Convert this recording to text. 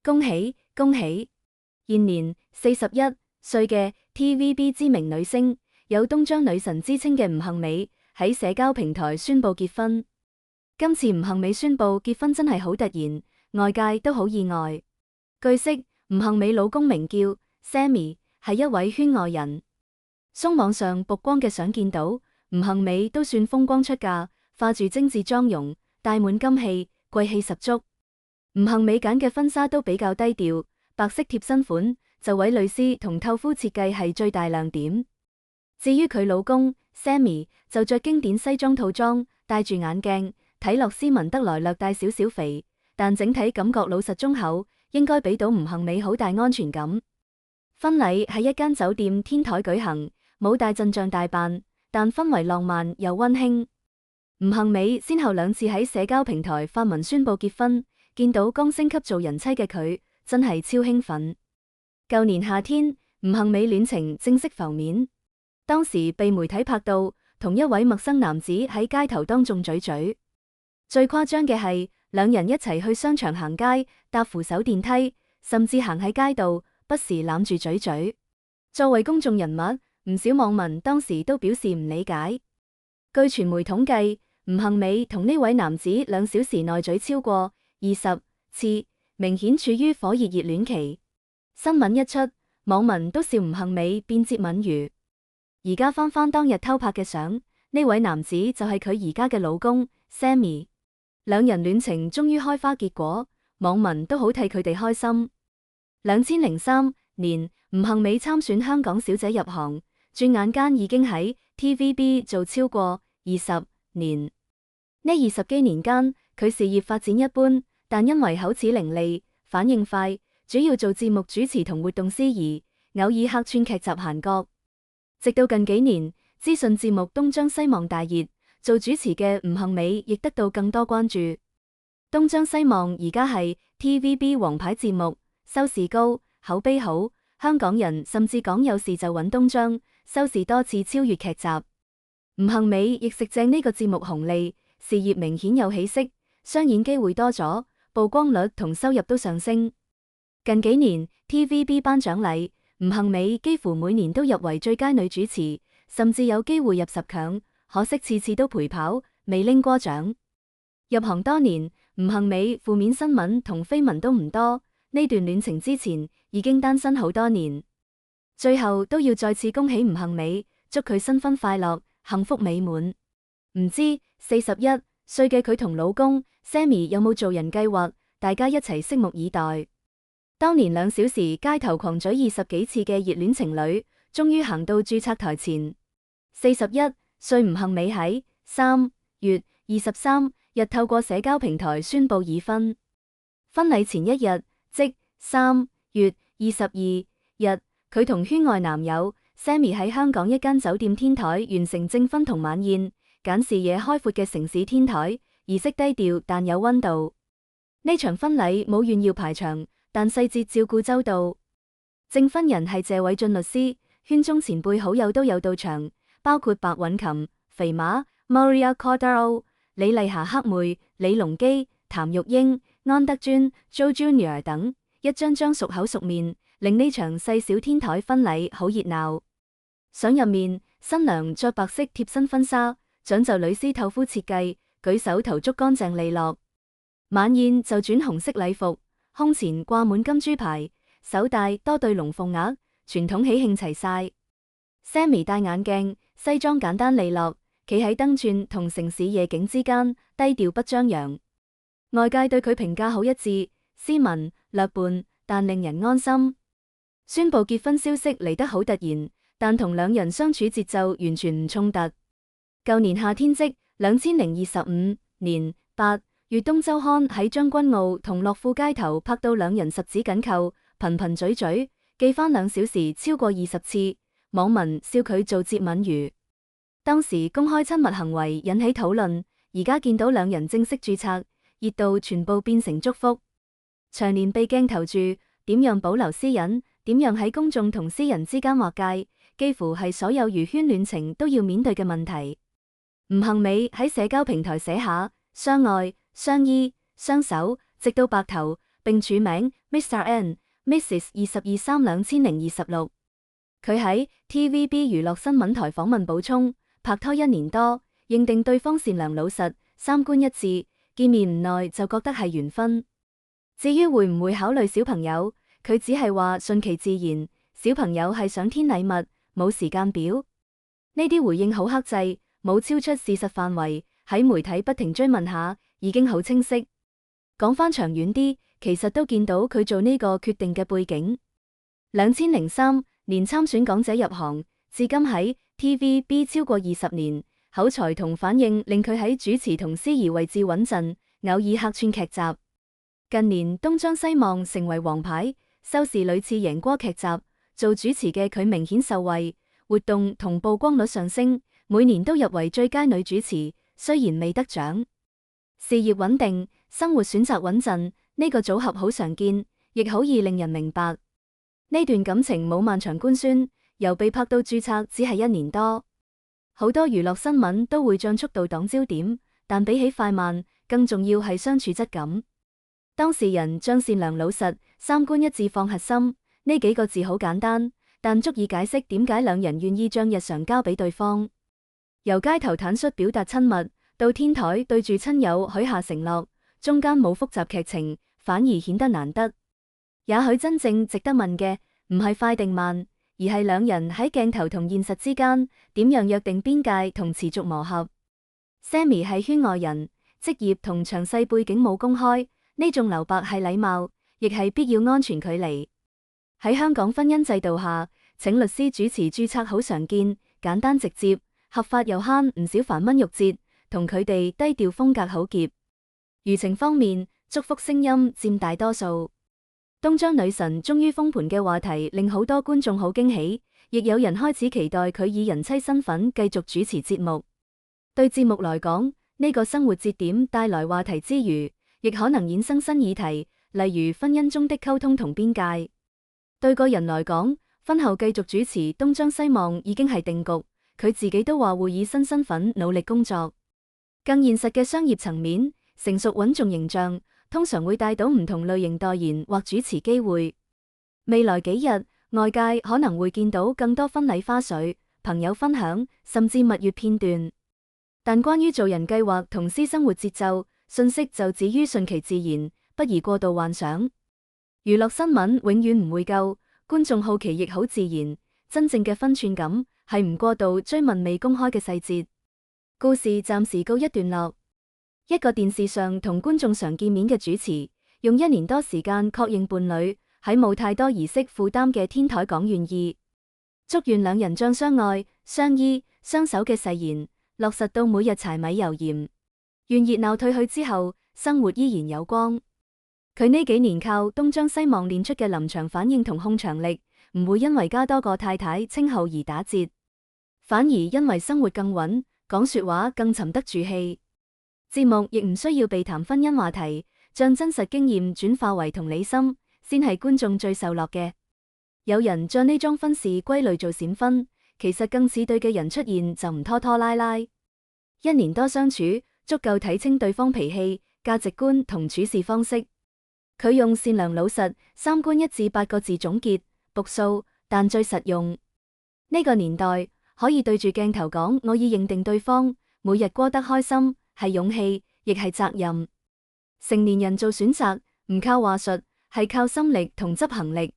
恭喜恭喜！現年41歲嘅 TVB 知名女星，有東張女神之稱嘅吳杏美喺社交平台宣布結婚。今次吳杏美宣布結婚真係好突然，外界都好意外。據悉，吳杏美老公名叫 Sammy， 係一位圈外人。鬆網上曝光嘅相見到，吳杏美都算風光出嫁，化住精緻妝容，戴滿金器，貴氣十足。吳杏美揀嘅婚紗都比較低調，白色貼身款，就位蕾絲同透膚設計係最大亮點。至於佢老公 Sammy 就着經典西裝套裝，戴住眼鏡，睇落斯文得來略帶少少肥，但整體感覺老實忠厚，應該俾到吳杏美好大安全感。婚禮喺一間酒店天台舉行，冇大陣仗大辦，但氛圍浪漫又溫馨。吳杏美先後2次喺社交平台發文宣布結婚。見到剛升級做人妻嘅佢，真係超興奮。舊年夏天，吳杏美戀情正式浮面，當時被媒體拍到同一位陌生男子喺街頭當眾嘴嘴。最誇張嘅係，兩人一齊去商場行街，搭扶手電梯，甚至行喺街道，不時攬住嘴嘴。作為公眾人物，唔少網民當時都表示唔理解。據傳媒統計，吳杏美同呢位男子2小時內嘴超過20次，明顯處於火熱熱戀期。新聞一出，網民都笑吳杏美變接吻魚。而家翻當日偷拍嘅相，呢位男子就係佢而家嘅老公 Sammy。兩人戀情終於開花結果，網民都好替佢哋開心。2003年，吳杏美參選香港小姐入行，轉眼間已經喺 TVB 做超過20年。呢20幾年間，佢事業發展一般。但因為口齒伶俐、反應快，主要做節目主持同活動司儀，偶爾客串劇集閒角。直到近幾年，資訊節目東張西望大熱，做主持嘅吳杏美亦得到更多關注。東張西望而家係 TVB 王牌節目，收視高，口碑好，香港人甚至講有事就揾東張，收視多次超越劇集。吳杏美亦食正呢個節目紅利，事業明顯有起色，商演機會多咗。曝光率同收入都上升。近幾年 TVB 頒獎禮，吳杏美幾乎每年都入圍最佳女主持，甚至有機會入10強，可惜次次都陪跑，未拎過獎。入行多年，吳杏美負面新聞同緋聞都唔多，呢段戀情之前已經單身好多年。最後都要再次恭喜吳杏美，祝佢新婚快樂，幸福美滿。唔知41歲嘅佢同老公 Sammy 有冇做人計劃？大家一齊拭目以待。當年2小時街頭狂嘴20幾次嘅熱戀情侶，終於行到註冊台前。41歲吳杏美喺3月23日透過社交平台宣布已婚。婚禮前一日，即3月22日，佢同圈外男友 Sammy 喺香港一間酒店天台完成證婚同晚宴。揀視野開闊嘅城市天台，儀式低調但有溫度。呢場婚禮冇炫耀排場，但細節照顧周到。證婚人係謝偉俊律師，圈中前輩好友都有到場，包括白韻琴、肥馬、Maria Cordero、李麗霞、黑妹、李龍基、譚玉英、安德尊、Joe Junior 等，一張張熟口熟面，令呢場細小天台婚禮好熱鬧。相入面，新娘着白色貼身婚紗。講究蕾絲透膚設計，舉手投足乾淨利落。晚宴就轉紅色禮服，胸前掛滿金豬牌，手戴多對龍鳳鈪，傳統喜慶齊晒。Sammy 戴眼鏡，西裝簡單利落，企喺燈串同城市夜景之間，低調不張揚。外界對佢評價好一致，斯文略笨，但令人安心。宣布結婚消息嚟得好突然，但同兩人相處節奏完全唔衝突。舊年夏天即2025年8月，東周刊喺將軍澳同樂富街頭拍到兩人十指緊扣，頻頻嘴嘴，記翻2小時超過20次，網民笑佢做接吻魚。當時公開親密行為引起討論，而家見到兩人正式註冊，熱度全部變成祝福。長年被鏡頭住，點樣保留私隱，點樣喺公眾同私人之間劃界，幾乎係所有娛圈戀情都要面對嘅問題。吳杏美喺社交平台寫下相愛、相依、相守，直到白頭，並署名 Mr. N、Mrs. 22-3-2026。佢喺 TVB 娛樂新聞台訪問補充，拍拖1年多，認定對方善良老實，三觀一致，見面唔耐就覺得係緣分。至於會唔會考慮小朋友，佢只係話順其自然，小朋友係上天禮物，冇時間表。呢啲回應好克制，冇超出事實範圍，喺媒體不停追問下，已經好清晰。講返長遠啲，其實都見到佢做呢個決定嘅背景。2003年參選港姐入行，至今喺 TVB 超過20年，口才同反應令佢喺主持同司儀位置穩陣，偶爾客串劇集。近年東張西望成為王牌，收視屢次贏過劇集，做主持嘅佢明顯受惠，活動同曝光率上升，每年都入圍最佳女主持，雖然未得獎。事業穩定，生活選擇穩陣，呢個組合好常見，亦好易令人明白。呢段感情冇漫長官宣，由被拍到註冊只係1年多。好多娛樂新聞都會將速度擋焦點，但比起快慢，更重要係相處質感。當事人將善良老實、三觀一致放核心，呢幾個字好簡單，但足以解釋點解兩人願意將日常交俾對方。由街頭坦率表達親密，到天台對住親友許下承諾，中間冇複雜劇情，反而顯得難得。也許真正值得問嘅，唔係快定慢，而係兩人喺鏡頭同現實之間，點樣約定邊界同持續磨合。Sammy 係圈外人，職業同詳細背景冇公開。呢種留白係禮貌，亦係必要安全距離。喺香港婚姻制度下，請律師主持註冊好常見，簡單直接，合法又慳唔少繁文縟節，同佢哋低調風格好夾。輿情方面，祝福聲音佔大多數。東張女神終於封盤嘅話題令好多觀眾好驚喜，亦有人開始期待佢以人妻身份繼續主持節目。對節目來講，呢個生活節點帶來話題之餘，亦可能衍生新議題，例如婚姻中的溝通同邊界。對個人來講，婚後繼續主持東張西望已經係定局，佢自己都話會以新身份努力工作。更現實嘅商業層面，成熟穩重形象通常會帶到唔同類型代言或主持機會。未來幾日，外界可能會見到更多婚禮花絮、朋友分享，甚至蜜月片段。但關於做人計劃同私生活節奏，信息就止於順其自然，不宜過度幻想。娛樂新聞永遠唔會夠，觀眾好奇亦好自然。真正嘅分寸感係唔過度追問未公開嘅細節。故事暫時告一段落。一個電視上同觀眾常見面嘅主持，用1年多時間確認伴侶，喺冇太多儀式負擔嘅天台講願意，祝願兩人將相愛、相依、相守嘅誓言落實到每日柴米油鹽。願熱鬧退去之後，生活依然有光。佢呢幾年靠東張西望練出嘅臨場反應同控場力，唔會因為加多個太太稱號而打折，反而因為生活更穩，講說話更沉得住氣。節目亦唔需要避談婚姻話題，將真實經驗轉化為同理心，先係觀眾最受落嘅。有人將呢樁婚事歸類做閃婚，其實更似對嘅人出現就唔拖拖拉拉。1年多相處，足夠睇清對方脾氣、價值觀同處事方式。佢用善良老實、三觀一致8個字總結，樸素但最實用。呢個年代可以對住鏡頭講我已認定對方，每日過得開心，係勇氣，亦係責任。成年人做選擇，唔靠話術，係靠心力同執行力。